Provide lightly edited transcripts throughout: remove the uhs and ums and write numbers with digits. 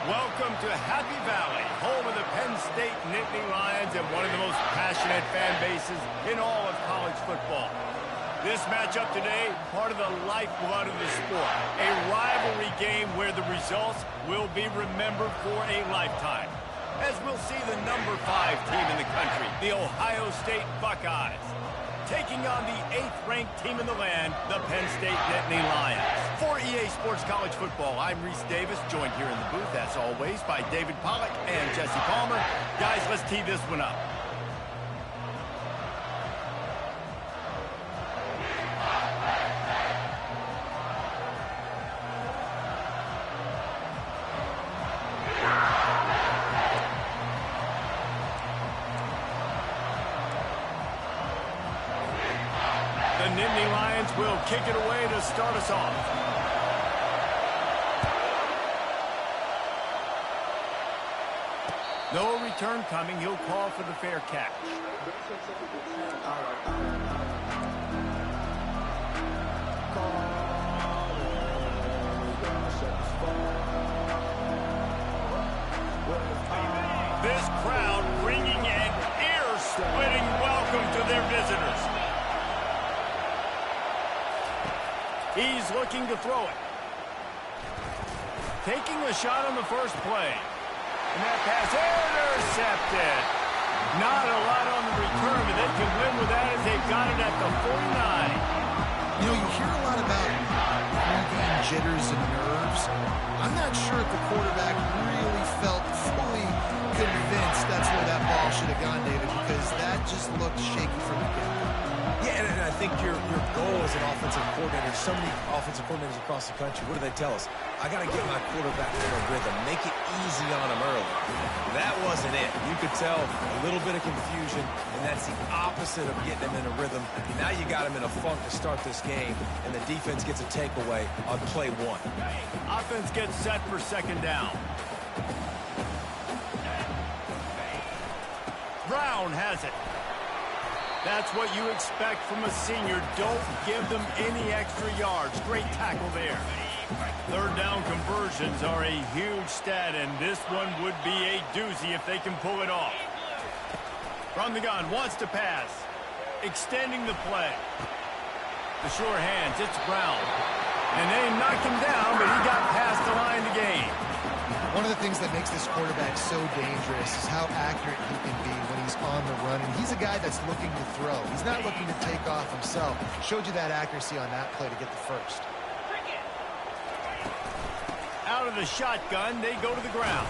Welcome to Happy Valley, home of the Penn State Nittany Lions and one of the most passionate fan bases in all of college football. This matchup today, part of the lifeblood of the sport. A rivalry game where the results will be remembered for a lifetime. As we'll see the number 5 team in the country, the Ohio State Buckeyes, taking on the 8th-ranked team in the land, the Penn State Nittany Lions. For EA Sports College Football, I'm Reese Davis, joined here in the booth, as always, by David Pollack and Jesse Palmer. Guys, let's tee this one up. The Nittany Lions will kick it away to start us off. No return coming. He'll call for the fair catch. This crowd bringing an ear-splitting welcome to their visitors. He's looking to throw it. Taking a shot on the first play. And that pass intercepted. Not a lot on the return, but they can win with that as they've got it at the 49. You know, you hear a lot about pre-game jitters and nerves. I'm not sure if the quarterback really felt fully convinced that's where that ball should have gone, David, because that just looked shaky from the get-go. Yeah, and I think your goal as an offensive coordinator, so many offensive coordinators across the country, what do they tell us? I got to get my quarterback in a rhythm, make it easy on him early. That wasn't it. You could tell a little bit of confusion, and that's the opposite of getting him in a rhythm. Now you got him in a funk to start this game, and the defense gets a takeaway on play 1. Offense gets set for second down. Brown has it. That's what you expect from a senior. Don't give them any extra yards. Great tackle there. Third down conversions are a huge stat, and this one would be a doozy if they can pull it off. From the gun, wants to pass. Extending the play. The sure hands, it's Brown. And they knocked him down, but he got past the line to gain. One of the things that makes this quarterback so dangerous is how accurate he can be when he's on the run. And he's a guy that's looking to throw. He's not looking to take off himself. Showed you that accuracy on that play to get the first. Out of the shotgun, they go to the ground.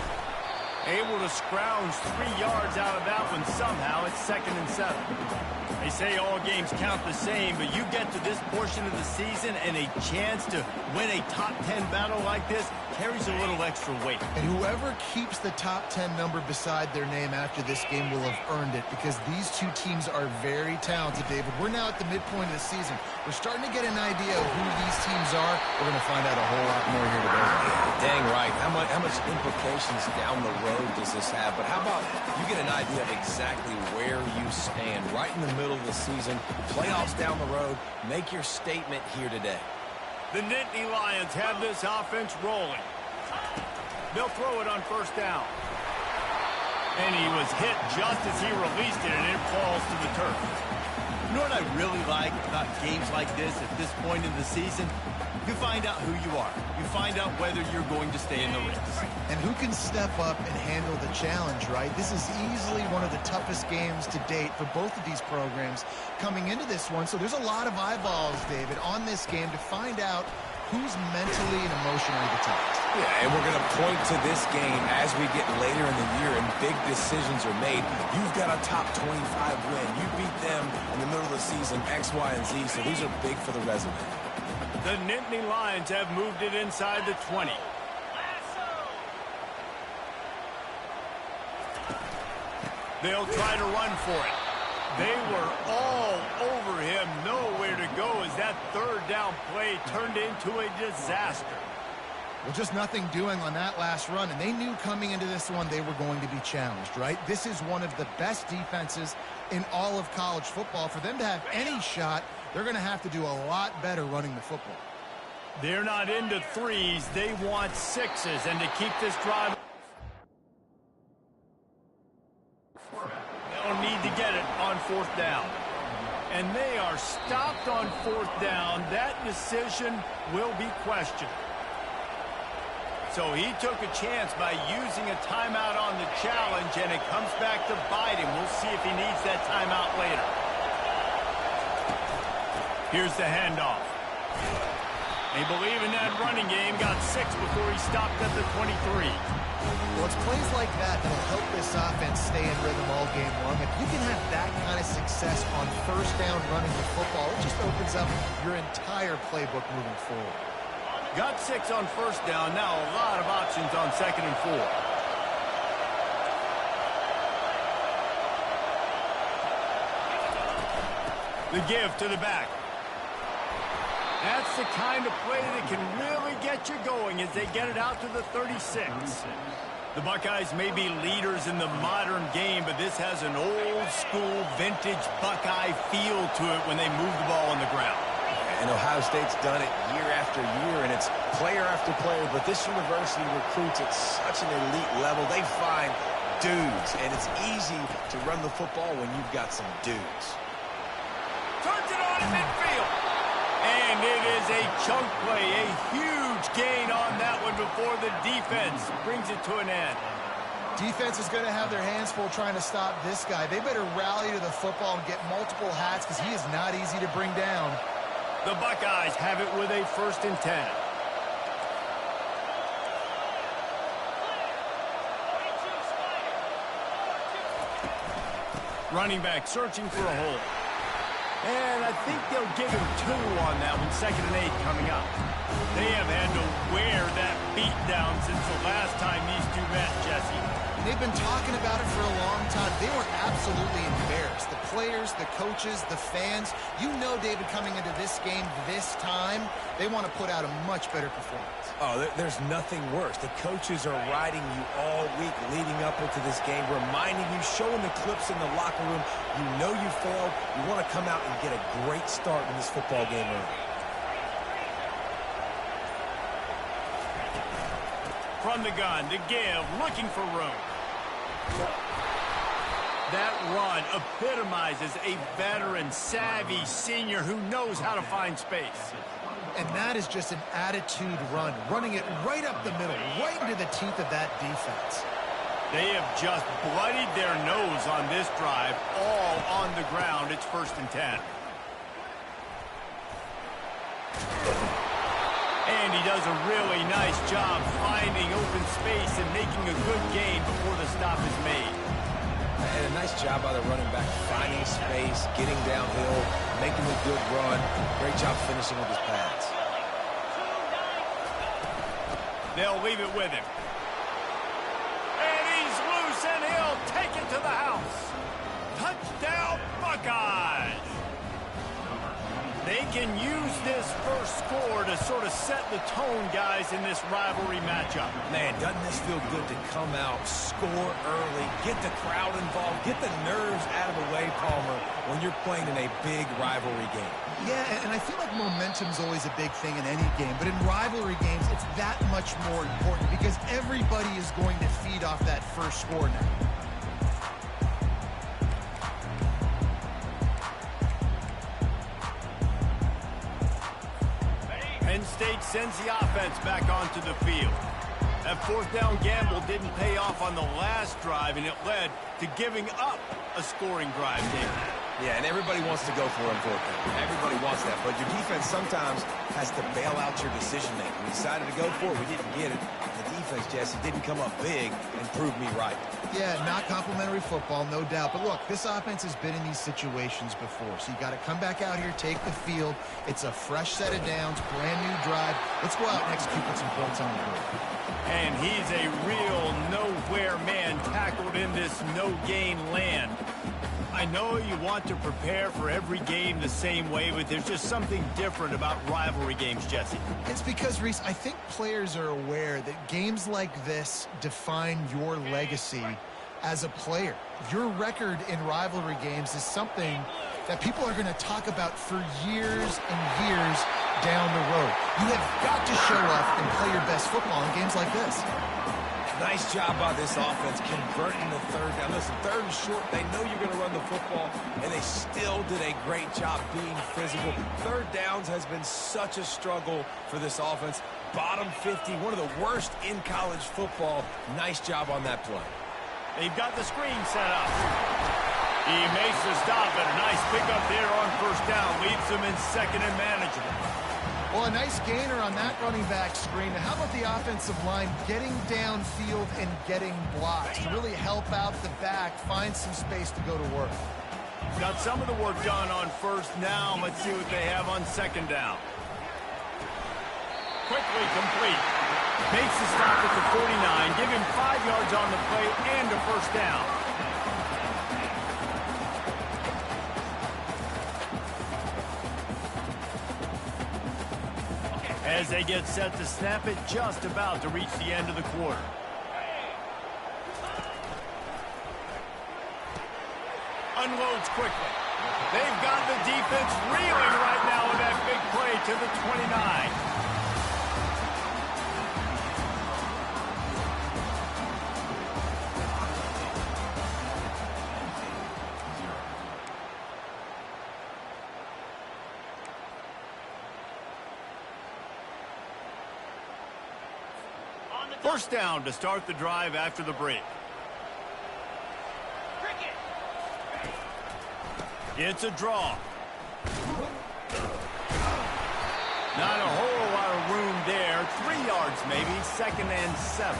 Able to scrounge 3 yards out of that one somehow. It's 2nd and 7. They say all games count the same, but you get to this portion of the season and a chance to win a top 10 battle like this carries a little extra weight. And whoever keeps the top 10 number beside their name after this game will have earned it, because these two teams are very talented, David. We're now at the midpoint of the season. We're starting to get an idea of who these teams are. We're going to find out a whole lot more here today. Dang right. How much implications down the road does this have? But how about you get an idea of exactly where you stand right in the middle of the season, playoffs down the road, make your statement here today. The Nittany Lions have this offense rolling. They'll throw it on first down. And he was hit just as he released it, and it falls to the turf. You know what I really like about games like this at this point in the season? You find out who you are. You find out whether you're going to stay in the race. And who can step up and handle the challenge, right? This is easily one of the toughest games to date for both of these programs coming into this one. So there's a lot of eyeballs, David, on this game to find out who's mentally and emotionally the toughest. Yeah, and we're going to point to this game as we get later in the year and big decisions are made. You've got a top 25 win. You beat them in the middle of the season, X, Y, and Z, so these are big for the resume. The Nittany Lions have moved it inside the 20. They'll try to run for it. They were all over him, nowhere to go as that third down play turned into a disaster. Well, just nothing doing on that last run, and they knew coming into this one they were going to be challenged, right? This is one of the best defenses in all of college football. For them to have any shot, they're going to have to do a lot better running the football. They're not into threes. They want sixes, and to keep this drive 4th down. And they are stopped on 4th down. That decision will be questioned. So he took a chance by using a timeout on the challenge, and it comes back to bite him. We'll see if he needs that timeout later. Here's the handoff. They believe in that running game. Got 6 before he stopped at the 23. Well, it's plays like that that'll help this offense stay in rhythm all game long. If you can have that kind of success on 1st down running the football, it just opens up your entire playbook moving forward. Got 6 on 1st down. Now a lot of options on 2nd and 4. The give to the back. That's the kind of play that can really get you going as they get it out to the 36. The Buckeyes may be leaders in the modern game, but this has an old-school, vintage Buckeye feel to it when they move the ball on the ground. And Ohio State's done it year after year, and it's player after player, but this university recruits at such an elite level. They find dudes, and it's easy to run the football when you've got some dudes. Turns it on in midfield. And it is a chunk play, a huge gain on that one before the defense brings it to an end. Defense is going to have their hands full trying to stop this guy. They better rally to the football and get multiple hats because he is not easy to bring down. The Buckeyes have it with a 1st and 10. Running back searching for a hole. And I think they'll give him 2 on that one, 2nd and 8 coming up. They have had to wear that beat down since the last time these two met, Jesse. They've been talking about it for a long time. They were absolutely embarrassed. The players, the coaches, the fans. You know, David, coming into this game this time, they want to put out a much better performance. Oh, there's nothing worse. The coaches are riding you all week leading up into this game, reminding you, showing the clips in the locker room. You know you failed. You want to come out and get a great start in this football game early. From the gun, to give, looking for room. That run epitomizes a veteran, savvy senior who knows how to find space. And that is just an attitude run, running it right up the middle, right into the teeth of that defense. They have just bloodied their nose on this drive, all on the ground. It's 1st and 10. And he does a really nice job finding open space and making a good gain before the stop is made. And a nice job by the running back, finding space, getting downhill, making a good run. Great job finishing with his pads. They'll leave it with him. And he's loose, and he'll take it to the house. Touchdown, Buckeyes! They can use this first score to sort of set the tone, guys, in this rivalry matchup. Man, doesn't this feel good to come out, score early, get the crowd involved, get the nerves out of the way, Palmer, when you're playing in a big rivalry game. Yeah, and I feel like momentum's always a big thing in any game, but in rivalry games, it's that much more important because everybody is going to feed off that first score now. Penn State sends the offense back onto the field. That 4th down gamble didn't pay off on the last drive, and it led to giving up a scoring drive, David. Yeah, and everybody wants to go for it, unfortunately. Everybody wants that, but your defense sometimes has to bail out your decision-making. We decided to go for it. We didn't get it. The defense, Jesse, didn't come up big and prove me right. Yeah, not complimentary football, no doubt. But look, this offense has been in these situations before, so you got to come back out here, take the field. It's a fresh set of downs, brand new drive. Let's go out and execute with some points on the board. And he's a real nowhere man tackled in this no-gain land. I know you want to prepare for every game the same way, but there's just something different about rivalry games, Jesse. It's because, Reese, I think players are aware that games like this define your legacy as a player. Your record in rivalry games is something that people are going to talk about for years and years down the road. You have got to show up and play your best football in games like this. Nice job by this offense converting the third down. Listen, third and short, they know you're going to run the football, and they still did a great job being physical. Third downs has been such a struggle for this offense. Bottom 50, one of the worst in college football. Nice job on that play. They've got the screen set up. He makes the stop, and a nice pickup there on first down. Leaves them in second and manageable. Well, a nice gainer on that running back screen. How about the offensive line getting downfield and getting blocks to really help out the back, find some space to go to work? Got some of the work done on first. Now let's see what they have on second down. Quickly complete. Makes the stop at the 49. Give him 5 yards on the play and a first down. As they get set to snap it, just about to reach the end of the quarter. Unloads quickly. They've got the defense reeling right now with that big play to the 29. First down to start the drive after the break. It's a draw. Not a whole lot of room there. 3 yards maybe, second and 7.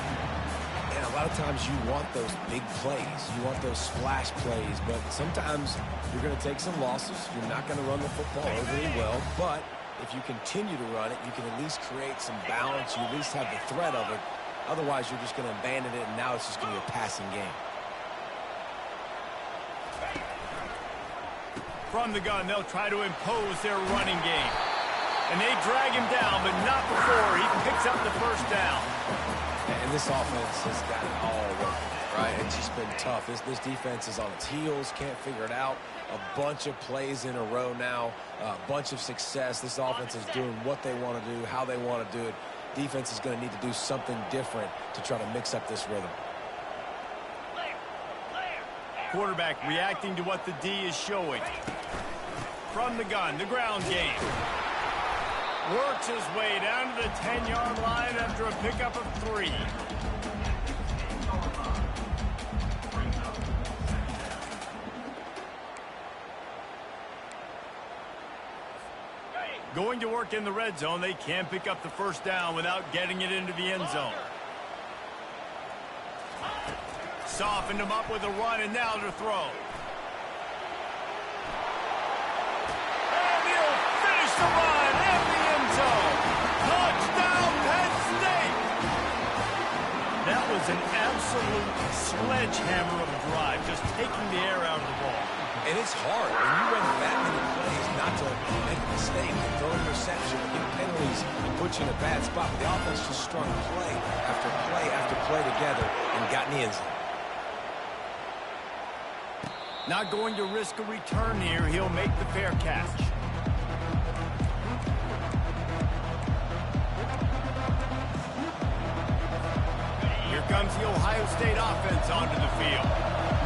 And a lot of times you want those big plays. You want those splash plays. But sometimes you're going to take some losses. You're not going to run the football overly well. But if you continue to run it, you can at least create some balance. You at least have the threat of it. Otherwise, you're just going to abandon it, and now it's just going to be a passing game. From the gun, they'll try to impose their running game. And they drag him down, but not before he picks up the first down. And this offense has got it all working, right? It's just been tough. This defense is on its heels, can't figure it out. A bunch of plays in a row now, a bunch of success. This offense is doing what they want to do, how they want to do it. Defense is going to need to do something different to try to mix up this rhythm. Quarterback reacting to what the D is showing. From the gun, the ground game. Works his way down to the 10-yard line after a pickup of 3. Going to work in the red zone. They can't pick up the first down without getting it into the end zone. Softened him up with a run, and now to throw. And he'll finish the run in the end zone. Touchdown, Penn State! That was an absolute sledgehammer of a drive, just taking the air out of the ball. And it's hard when you run that many plays not to make a mistake and throw an interception and get penalties and put you in a bad spot. But the offense just strung play after play after play together and got in the end zone. Not going to risk a return here. He'll make the fair catch. Here comes the Ohio State offense onto the field.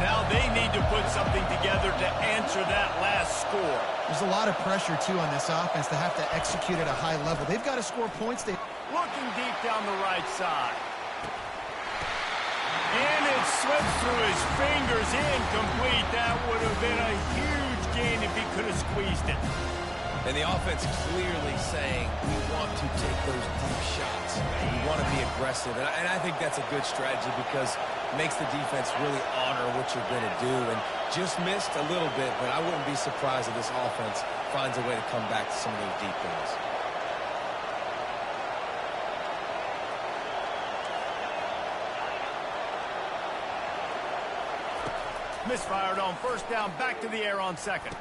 Now they need to put something together to answer that last score. There's a lot of pressure, too, on this offense to have to execute at a high level. They've got to score points. Looking deep down the right side. And it slips through his fingers, incomplete. That would have been a huge gain if he could have squeezed it. And the offense clearly saying, we want to take those deep shots. We want to be aggressive. And I think that's a good strategy because it makes the defense really honor what you're going to do. And just missed a little bit, but I wouldn't be surprised if this offense finds a way to come back to some of those deep balls. Misfired on first down, back to the air on second.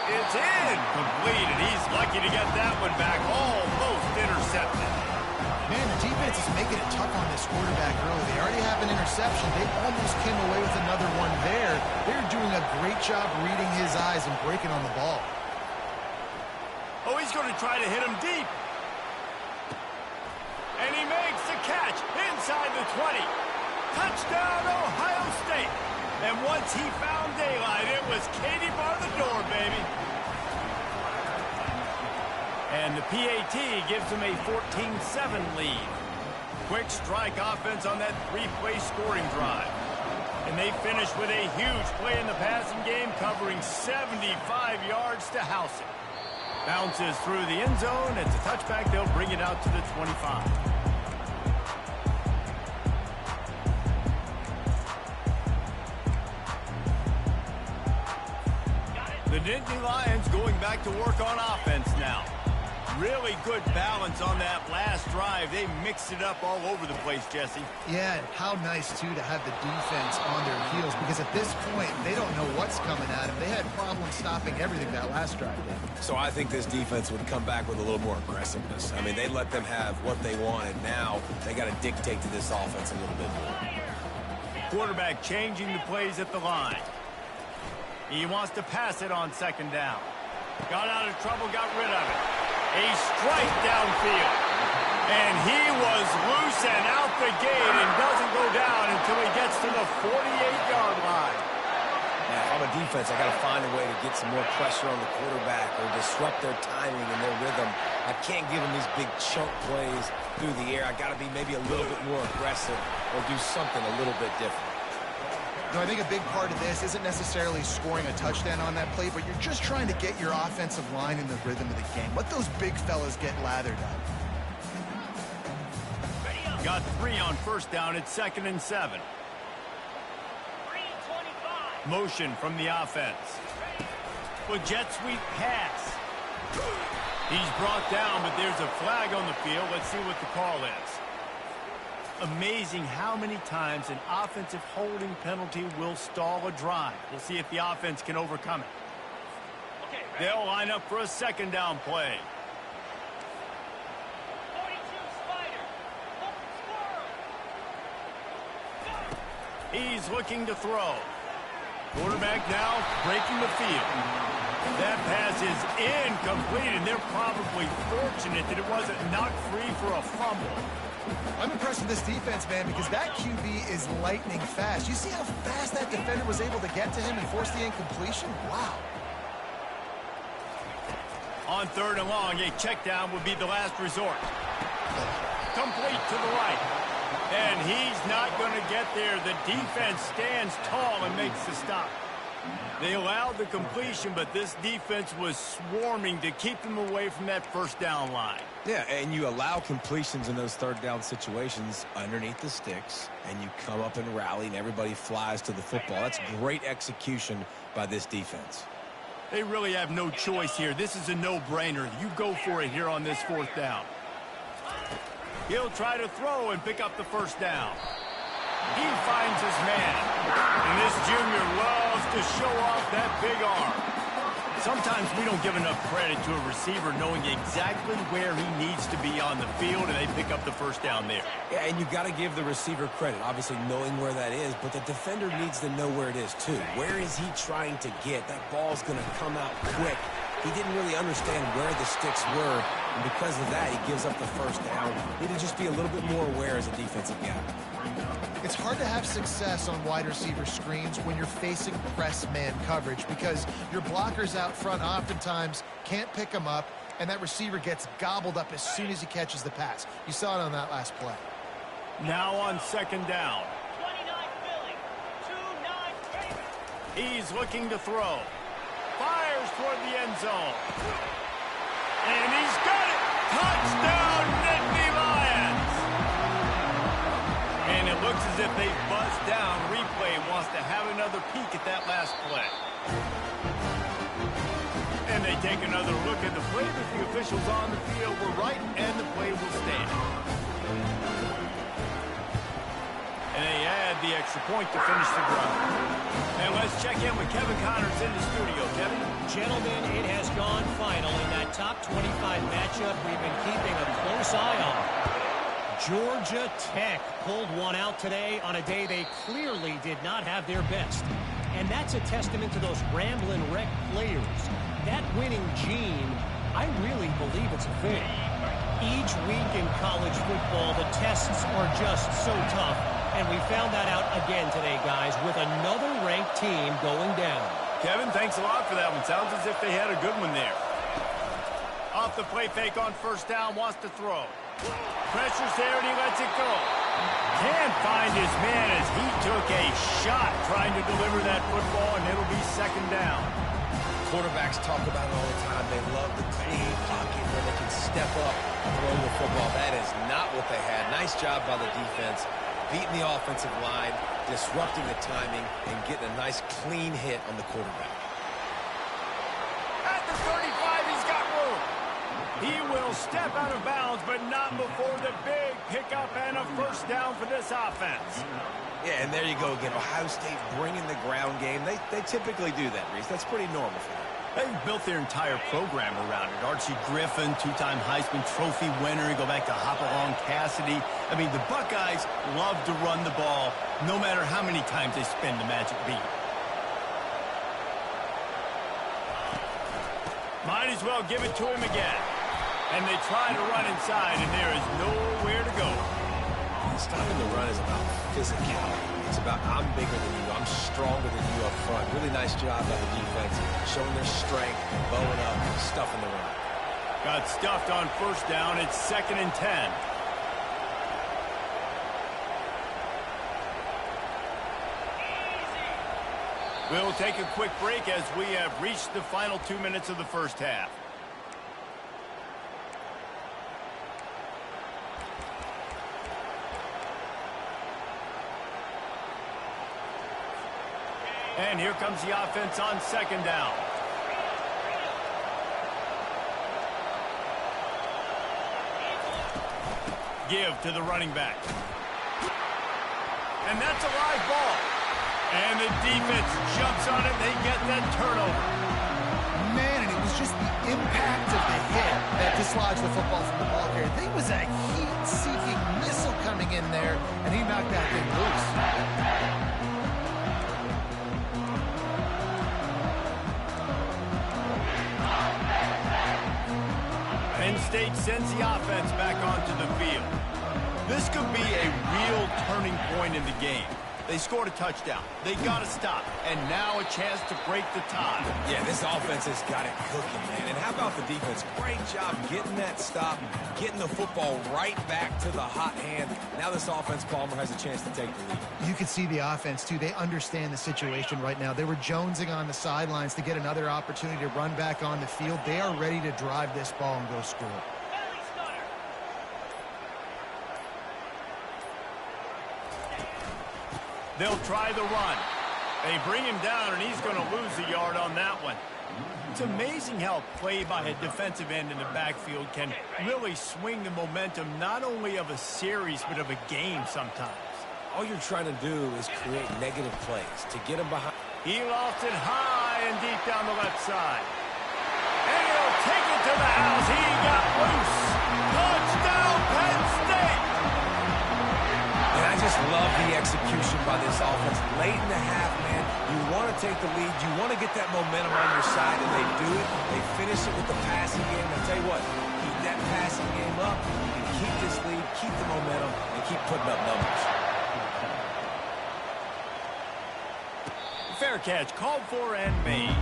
It's incomplete, and he's lucky to get that one back. Almost intercepted. Man, the defense is making it tough on this quarterback early. They already have an interception. They almost came away with another one there. They're doing a great job reading his eyes and breaking on the ball. Oh, he's going to try to hit him deep. And he makes the catch inside the 20. Touchdown, Ohio State. And once he found daylight, it was Katie bar the door, baby. And the PAT gives him a 14-7 lead. Quick strike offense on that three-play scoring drive. And they finish with a huge play in the passing game, covering 75 yards to house it. Bounces through the end zone. It's a touchback. They'll bring it out to the 25. The Nittany Lions going back to work on offense now. Really good balance on that last drive. They mixed it up all over the place, Jesse. Yeah, and how nice, too, to have the defense on their heels, because at this point, they don't know what's coming at them. They had problems stopping everything that last drive did. So I think this defense would come back with a little more aggressiveness. I mean, they let them have what they wanted. Now they got to dictate to this offense a little bit more. Quarterback changing the plays at the line. He wants to pass it on second down. Got out of trouble, got rid of it. A strike downfield. And he was loose and out the gate and doesn't go down until he gets to the 48-yard line. Now, if I'm a defense, I got to find a way to get some more pressure on the quarterback or disrupt their timing and their rhythm. I can't give them these big chunk plays through the air. I got to be maybe a little bit more aggressive or do something a little bit different. No, I think a big part of this isn't necessarily scoring a touchdown on that play, but you're just trying to get your offensive line in the rhythm of the game. Let those big fellas get lathered up. Got 3 on first down. It's 2nd and 7. Motion from the offense. With jet sweep pass. He's brought down, but there's a flag on the field. Let's see what the call is. Amazing how many times an offensive holding penalty will stall a drive. We'll see if the offense can overcome it. They'll line up for a second down play. He's looking to throw. Quarterback now breaking the field. That pass is incomplete, and they're probably fortunate that it wasn't knocked free for a fumble. I'm impressed with this defense, man, because that QB is lightning fast. You see how fast that defender was able to get to him and force the incompletion? Wow. On 3rd and long, a check down would be the last resort. Complete to the right. And he's not going to get there. The defense stands tall and makes the stop. They allowed the completion, but this defense was swarming to keep them away from that first down line. Yeah, and you allow completions in those third down situations underneath the sticks, and you come up and rally, and everybody flies to the football. That's great execution by this defense. They really have no choice here. This is a no-brainer. You go for it here on this 4th down. He'll try to throw and pick up the first down. He finds his man. And this junior loves to show off that big arm. Sometimes we don't give enough credit to a receiver knowing exactly where he needs to be on the field, and they pick up the first down there. Yeah, and you got to give the receiver credit, obviously knowing where that is, but the defender needs to know where it is too. Where is he trying to get? That ball's going to come out quick. He didn't really understand where the sticks were, and because of that, he gives up the first down. Need to just be a little bit more aware as a defensive guy. It's hard to have success on wide receiver screens when you're facing press man coverage because your blockers out front oftentimes can't pick them up, and that receiver gets gobbled up as soon as he catches the pass. You saw it on that last play. Now on 2nd down. He's looking to throw. Fires toward the end zone. And he's got it! Touchdown, Nittany Lions! And it looks as if they buzzed down. Replay wants to have another peek at that last play. And they take another look at the play, but the officials on the field were right, and the play will stand. And they add the extra point to finish the drive. And let's check in with Kevin Connors in the studio. Kevin? Gentlemen, it has gone final in that top 25 matchup we've been keeping a close eye on. Georgia Tech pulled one out today on a day they clearly did not have their best. And that's a testament to those Ramblin' Wreck players. That winning gene, I really believe it's a thing. Each week in college football, the tests are just so tough. And we found that out again today, guys, with another ranked team going down. Kevin, thanks a lot for that one. Sounds as if they had a good one there. Off the play fake on first down, wants to throw. Pressure's there, and he lets it go. Can't find his man as he took a shot trying to deliver that football, and it'll be second down. Quarterbacks talk about it all the time. They love the clean pocket where they can step up and throw the football. That is not what they had. Nice job by the defense, beating the offensive line, disrupting the timing, and getting a nice clean hit on the quarterback. At the 35, he's got room. He will step out of bounds, but not before the big pickup and a first down for this offense. Yeah, and there you go again. Ohio State bringing the ground game. They typically do that, Reese. That's pretty normal for them. They've built their entire program around it. Archie Griffin, two-time Heisman Trophy winner. You go back to Hopalong Cassidy. I mean, the Buckeyes love to run the ball, no matter how many times they spin the magic beat. Might as well give it to him again. And they try to run inside, and there is nowhere to go. Stopping the run is about physicality. It's about I'm bigger than you, I'm stronger than you up front. Really nice job by the defense, showing their strength, bowing up, stuffing the run. Got stuffed on first down. It's 2nd and 10. We'll take a quick break as we have reached the final 2 minutes of the first half. And here comes the offense on second down. Give to the running back. And that's a live ball. And the defense jumps on it. They get that turnover. Man, and it was just the impact of the hit that dislodged the football from the ball carrier. I think it was a heat-seeking missile coming in there, and he knocked that thing loose. Penn State sends the offense back onto the field. This could be a real turning point in the game. They scored a touchdown. They got to stop. And now a chance to break the tie. Yeah, this offense has got it cooking, man. And how about the defense? Great job getting that stop, getting the football right back to the hot hand. Now this offense, Palmer, has a chance to take the lead. You can see the offense, too. They understand the situation right now. They were jonesing on the sidelines to get another opportunity to run back on the field. They are ready to drive this ball and go score. They'll try the run. They bring him down, and he's going to lose a yard on that one. It's amazing how play by a defensive end in the backfield can really swing the momentum not only of a series but of a game sometimes. All you're trying to do is create negative plays to get him behind. He lost it high and deep down the left side. And he'll take it to the house. He got loose. Touchdown, Penn State! And I just love the execution by this offense. Late in the half, man, you want to take the lead. You want to get that momentum on your side, and they do it. They finish it with the passing game. I'll tell you what, keep that passing game up. You can keep this lead, keep the momentum, and keep putting up numbers. Fair catch, called for and made.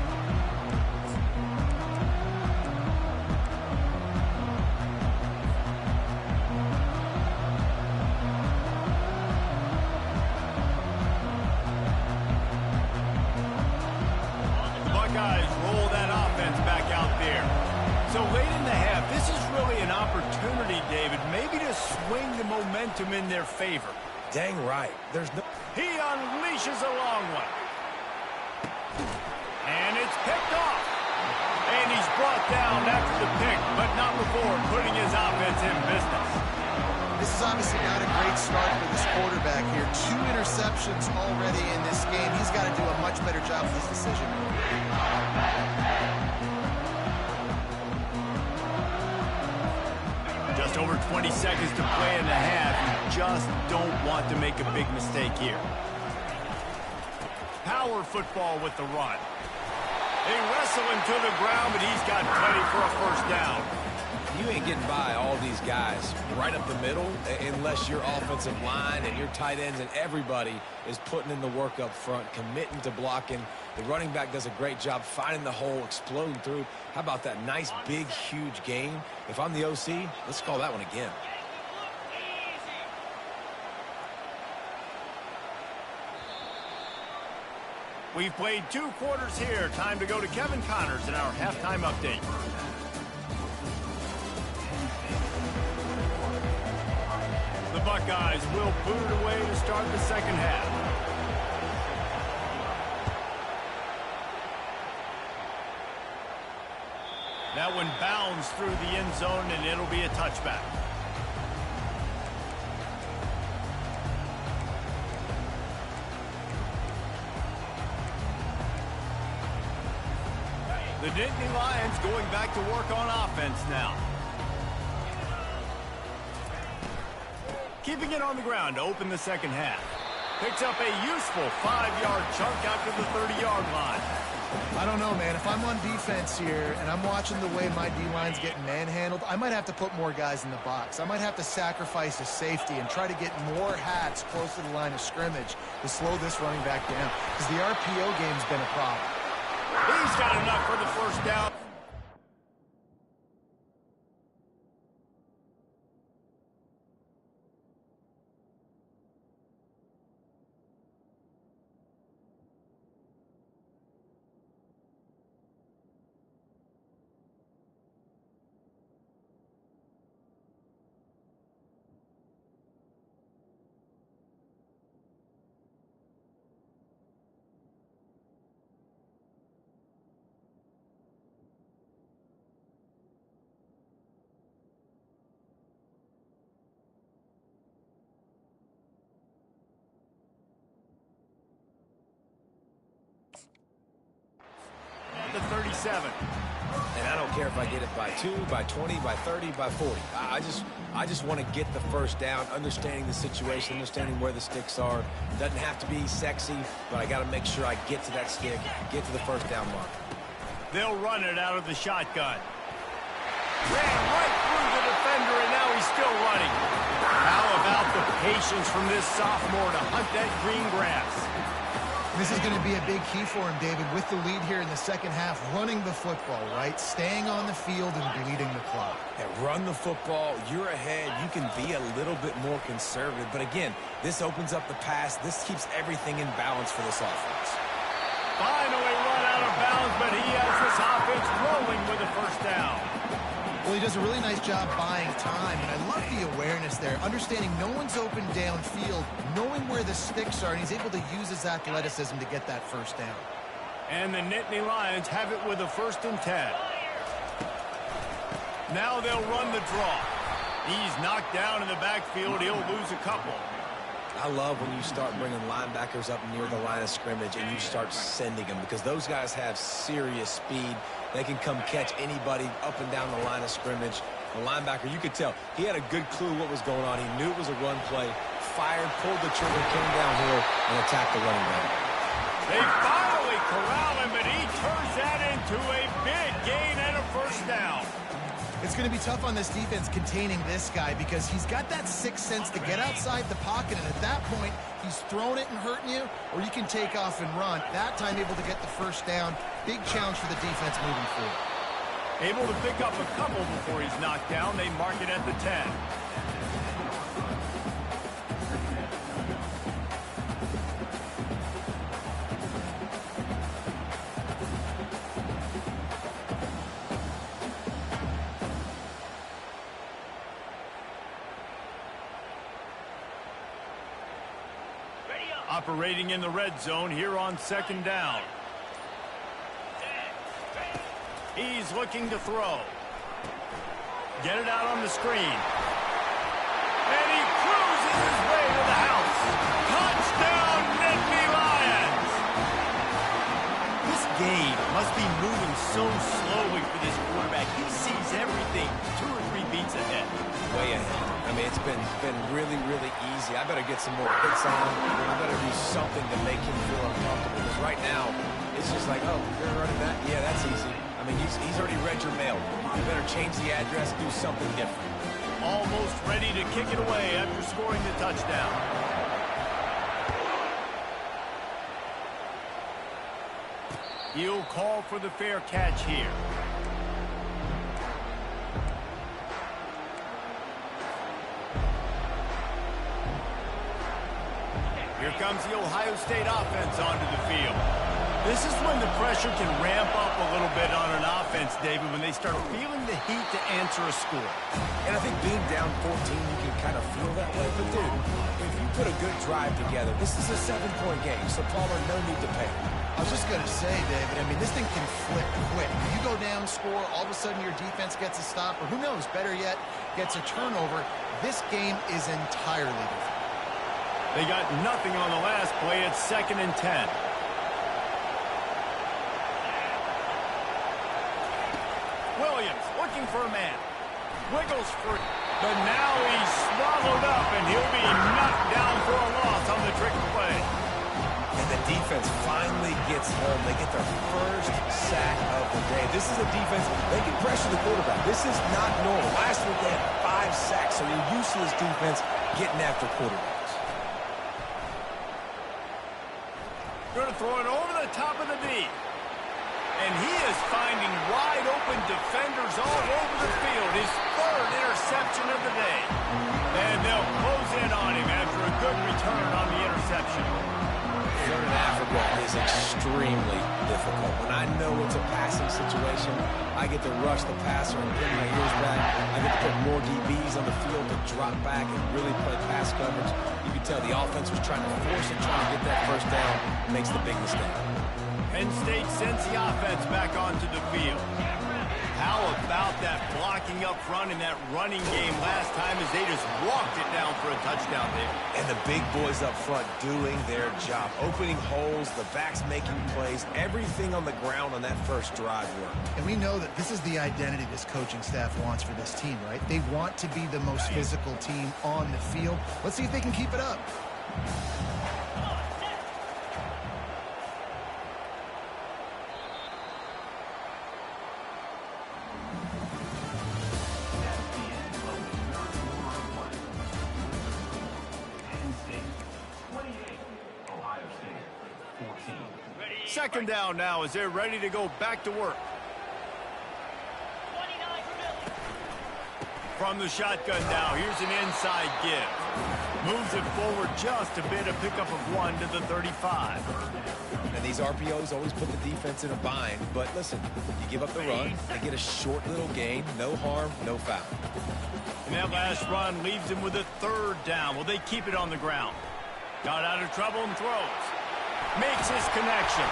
Buckeyes roll that offense back out there. So late in the half, this is really an opportunity, David, maybe to swing the momentum in their favor. Dang right. There's no... He unleashes a long one. And it's picked off. And he's brought down after the pick, but not before putting his offense in business. This is obviously not a great start for this quarterback here. 2 interceptions already in this game. He's got to do a much better job with this decision. Just over 20 seconds to play in the half. You just don't want to make a big mistake here. Power football with the run. They wrestle him to the ground, but he's got plenty for a first down. you ain't getting by all these guys right up the middle unless your offensive line and your tight ends and everybody is putting in the work up front, committing to blocking. The running back does a great job finding the hole, exploding through. How about that nice, big, huge gain? If I'm the OC, let's call that one again. We've played 2 quarters here. Time to go to Kevin Connors in our halftime update. The Buckeyes will boot it away to start the second half. That one bounds through the end zone, and it'll be a touchback. The Nittany Lions going back to work on offense now. Keeping it on the ground to open the second half. Picks up a useful 5-yard chunk after the 30-yard line. I don't know, man. If I'm on defense here and I'm watching the way my D-line's getting manhandled, I might have to put more guys in the box. I might have to sacrifice a safety and try to get more hats close to the line of scrimmage to slow this running back down, because the RPO game's been a problem. He's got enough for the first down. The 37. And I don't care if I get it by 2, by 20, by 30, by 40. I just want to get the first down, understanding the situation, understanding where the sticks are. Doesn't have to be sexy, but I got to make sure I get to that stick, get to the first down mark. They'll run it out of the shotgun. Ran right through the defender, and now he's still running. How about the patience from this sophomore to hunt that green grass? This is going to be a big key for him, David, with the lead here in the second half, running the football, right? Staying on the field and bleeding the clock. Yeah, run the football. You're ahead. You can be a little bit more conservative. But again, this opens up the pass. This keeps everything in balance for this offense. Finally run out of bounds, but he has this offense rolling with a first down. Well, he does a really nice job buying time, and I love the awareness there, understanding no one's open downfield, knowing where the sticks are, and he's able to use his athleticism to get that first down. And the Nittany Lions have it with a 1st and 10. Now they'll run the draw. He's knocked down in the backfield. He'll lose a couple. I love when you start bringing linebackers up near the line of scrimmage and you start sending them, because those guys have serious speed. They can come catch anybody up and down the line of scrimmage. The linebacker, you could tell, he had a good clue what was going on. He knew it was a run play, fired, pulled the trigger, came downhill, and attacked the running back. They finally corral him, but he turns that into a big gain and a first down. It's going to be tough on this defense containing this guy, because he's got that sixth sense to get outside the pocket, and at that point, he's throwing it and hurting you, or you can take off and run. That time able to get the first down. Big challenge for the defense moving forward. Able to pick up a couple before he's knocked down. They mark it at the 10. Operating in the red zone here on 2nd down. He's looking to throw. Get it out on the screen. And he cruises his way to the house. Touchdown, Nittany Lions! This game must be moving so slowly for this quarterback. He sees everything 2 or 3 beats ahead. Way ahead. I mean, it's been really, really easy. I better get some more hits on. I better do something to make him feel uncomfortable. Because right now, it's just like, oh, you're running that? Yeah, that's easy. I mean, he's already read your mail. You better change the address, do something different. Almost ready to kick it away after scoring the touchdown. He'll call for the fair catch here. Here comes the Ohio State offense onto the field. This is when the pressure can ramp up a little bit on an offense, David, when they start feeling the heat to answer a score. And I think being down 14, you can kind of feel that way. But, dude, if you put a good drive together, this is a 7-point game, so Palmer, no need to pay. I was just going to say, David, I mean, this thing can flip quick. You go down, score, all of a sudden your defense gets a stop, or who knows, better yet, gets a turnover. This game is entirely different. They got nothing on the last play. It's 2nd and 10. Williams looking for a man. Wiggles free. But now he's swallowed up, and he'll be knocked down for a loss on the trick play. And the defense finally gets home. They get their first sack of the day. This is a defense, they can pressure the quarterback. This is not normal. Last week they had 5 sacks, so you're used to this defense getting after quarterbacks. Going to throw it over the top of the D. And he is finding wide-open defenders all over the field. His 3rd interception of the day. And they'll close in on him after a good return on the interception. 3rd in Africa is extremely difficult. When I know it's a passing situation, I get to rush the passer and pin my ears back. I get to put more DBs on the field to drop back and really play pass coverage. You can tell the offense was trying to force it, trying to get that first down, makes the big mistake. Penn State sends the offense back onto the field. How about that blocking up front in that running game last time as they just walked it down for a touchdown there? And the big boys up front doing their job. Opening holes, the backs making plays, everything on the ground on that first drive worked. And we know that this is the identity this coaching staff wants for this team, right? They want to be the most physical team on the field. Let's see if they can keep it up. Second down now as they're ready to go back to work. From the shotgun now, here's an inside give. Moves it forward just a bit, a pickup of 1 to the 35. And these RPOs always put the defense in a bind. But listen, you give up the run, they get a short little gain, no harm, no foul. And that last run leaves him with a 3rd down. Will they keep it on the ground? Got out of trouble and throws. Makes his connection.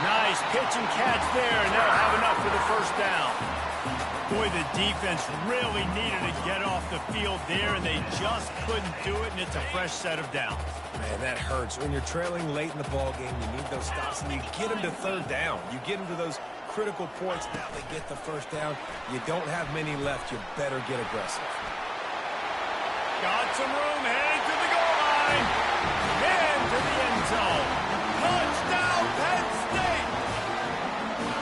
Nice pitch and catch there, and they'll have enough for the 1st down. Boy, the defense really needed to get off the field there, and they just couldn't do it, and it's a fresh set of downs. Man, that hurts. When you're trailing late in the ball game, you need those stops, and you get them to 3rd down. You get them to those critical points. Now they get the 1st down. You don't have many left. You better get aggressive. Got some room, heading to the goal line. And to the end zone. Touchdown, Penn State!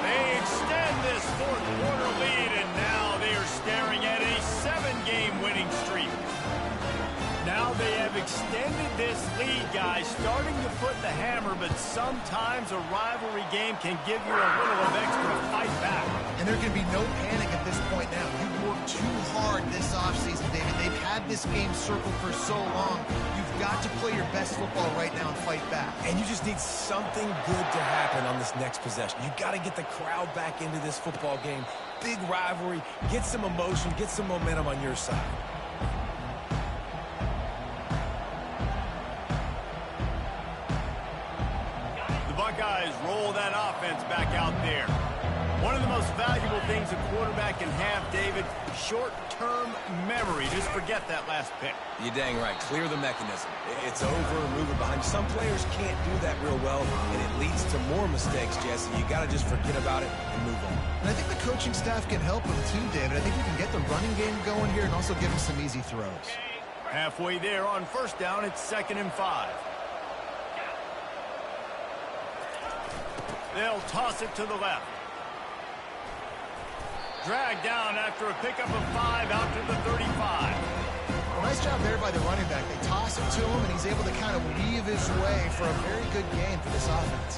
They extend this 4th quarter lead, and now they are staring at a 7-game winning streak. Now they have extended this lead, guys, starting to put the hammer, but sometimes a rivalry game can give you a little of extra fight back. And there can be no panic at this point now. You've worked too hard this offseason, David. They've had this game circled for so long. You've got to play your best football right now and fight back. And you just need something good to happen on this next possession. You got to get the crowd back into this football game. Big rivalry. Get some emotion. Get some momentum on your side. The Buckeyes roll that offense back out there. One of the most valuable things a quarterback can have, David, short-term memory. Just forget that last pick. You're dang right. Clear the mechanism. It's over and move it behind you. Some players can't do that real well, and it leads to more mistakes, Jesse. You got to just forget about it and move on. And I think the coaching staff can help him too, David. I think you can get the running game going here and also give him some easy throws. Halfway there on 1st down, it's 2nd and 5. They'll toss it to the left. Dragged down after a pickup of 5 out to the 35. Well, nice job there by the running back. They toss it to him, and he's able to kind of weave his way for a very good gain for this offense.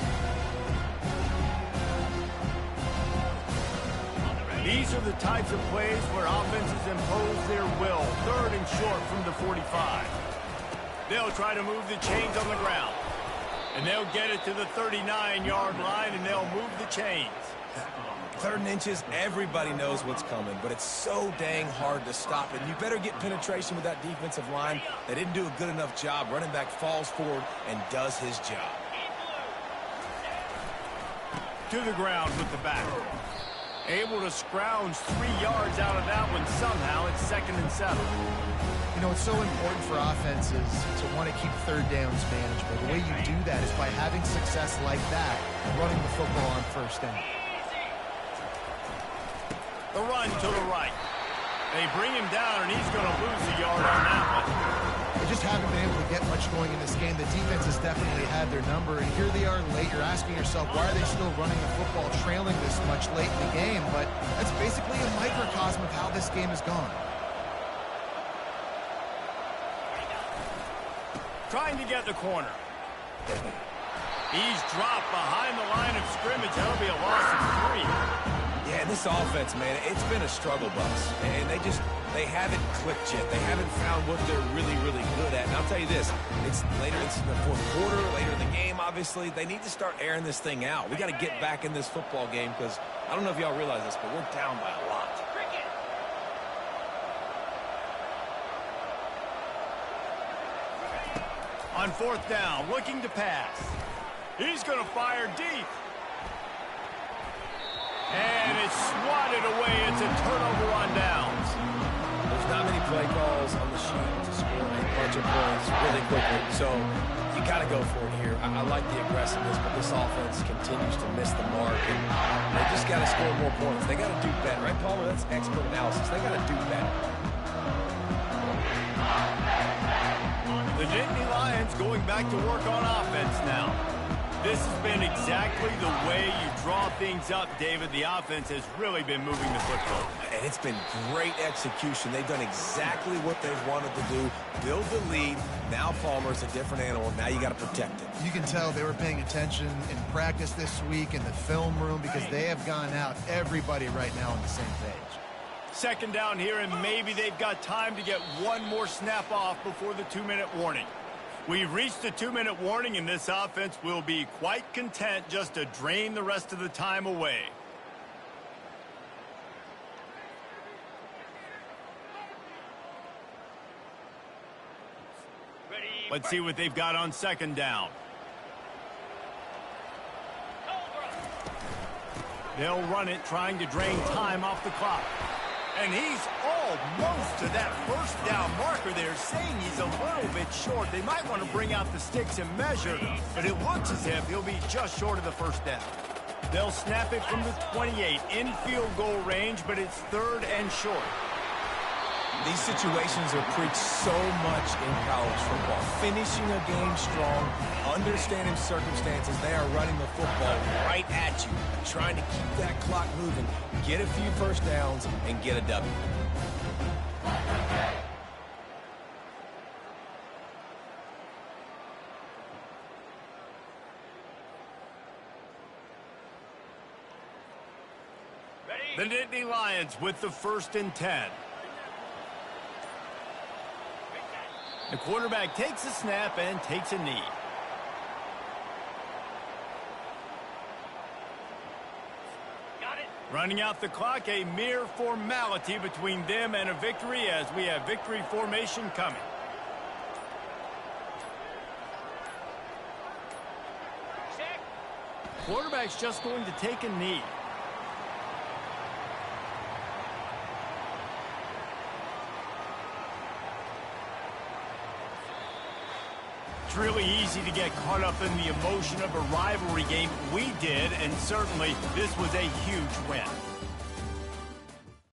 These are the types of plays where offenses impose their will. 3rd and short from the 45. They'll try to move the chains on the ground. And they'll get it to the 39-yard line, and they'll move the chains. 3rd and inches, everybody knows what's coming, but it's so dang hard to stop it. You better get penetration with that defensive line. They didn't do a good enough job. Running back falls forward and does his job. To the ground with the back. Able to scrounge 3 yards out of that one somehow. It's 2nd and 7. You know, it's so important for offenses to want to keep 3rd downs manageable. The way you do that is by having success like that, running the football on 1st down. The run to the right. They bring him down, and he's going to lose a yard on that one. They just haven't been able to get much going in this game. The defense has definitely had their number, and here they are late. You're asking yourself, why are they still running the football trailing this much late in the game? But that's basically a microcosm of how this game has gone. Trying to get the corner. He's dropped behind the line of scrimmage. That'll be a loss of 3. Yeah, this offense, man, it's been a struggle bus. And they haven't clicked yet. They haven't found what they're really, really good at. And I'll tell you this, it's in the 4th quarter, later in the game, obviously. They need to start airing this thing out. We got to get back in this football game because I don't know if y'all realize this, but we're down by a lot. On 4th down, looking to pass. He's going to fire deep. And it's swatted away. It's a turnover on downs. There's not many play calls on the sheet to score a bunch of points really quickly. So you got to go for it here. I like the aggressiveness, but this offense continues to miss the mark. And they just got to score more points. They got to do better. Right, Palmer? That's expert analysis. They got to do better. The Nittany Lions going back to work on offense now. This has been exactly the way you draw things up, David. The offense has really been moving the football. And it's been great execution. They've done exactly what they've wanted to do. Build the lead. Now Palmer's a different animal. Now you got to protect it. You can tell they were paying attention in practice this week in the film room because they have gone out, everybody right now on the same page. 2nd down here, and maybe they've got time to get one more snap off before the 2-minute warning. We've reached the 2-minute warning, and this offense will be quite content just to drain the rest of the time away. Let's see what they've got on 2nd down. They'll run it, trying to drain time off the clock. And he's almost to that 1st down marker there, saying he's a little bit short. They might want to bring out the sticks and measure, but it looks as if he'll be just short of the 1st down. They'll snap it from the 28 in field goal range, but it's 3rd and short. These situations are preached so much in college football. Finishing a game strong, understanding circumstances. They are running the football right at you, trying to keep that clock moving, get a few 1st downs, and get a W. The Nittany Lions with the 1st and 10. The quarterback takes a snap and takes a knee. Got it. Running out the clock, a mere formality between them and a victory as we have victory formation coming. Check. Quarterback's just going to take a knee. It's really easy to get caught up in the emotion of a rivalry game. We did, and certainly this was a huge win.